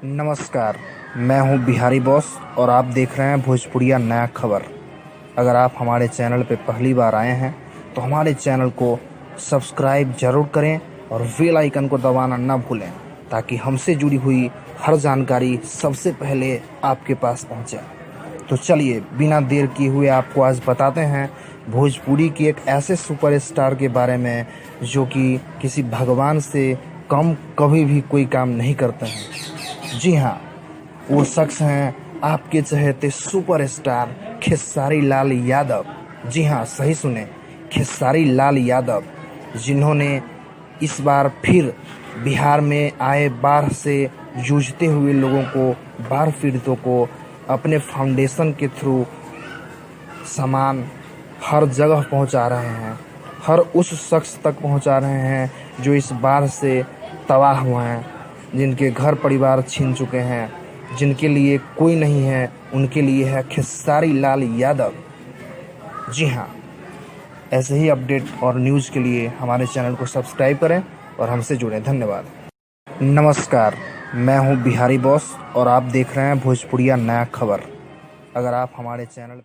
नमस्कार, मैं हूं बिहारी बॉस और आप देख रहे हैं भोजपुरिया नया खबर। अगर आप हमारे चैनल पर पहली बार आए हैं तो हमारे चैनल को सब्सक्राइब जरूर करें और बेल आइकन को दबाना ना भूलें ताकि हमसे जुड़ी हुई हर जानकारी सबसे पहले आपके पास पहुंचे। तो चलिए बिना देर किए हुए आपको आज बताते हैं भोजपुरी के एक ऐसे सुपरस्टार के बारे में जो कि किसी भगवान से कम कभी भी कोई काम नहीं करते हैं। जी हाँ, वो शख्स हैं आपके चहेते सुपरस्टार खेसारी लाल यादव। जी हाँ, सही सुने, खेसारी लाल यादव, जिन्होंने इस बार फिर बिहार में आए बाढ़ से जूझते हुए लोगों को, बाढ़ पीड़ितों को अपने फाउंडेशन के थ्रू सामान हर जगह पहुंचा रहे हैं, हर उस शख्स तक पहुंचा रहे हैं जो इस बाढ़ से तबाह हुए हैं, जिनके घर परिवार छीन चुके हैं, जिनके लिए कोई नहीं है, उनके लिए है खेसारी लाल यादव। जी हाँ, ऐसे ही अपडेट और न्यूज़ के लिए हमारे चैनल को सब्सक्राइब करें और हमसे जुड़ें। धन्यवाद। नमस्कार, मैं हूं बिहारी बॉस और आप देख रहे हैं भोजपुरिया नया खबर। अगर आप हमारे चैनल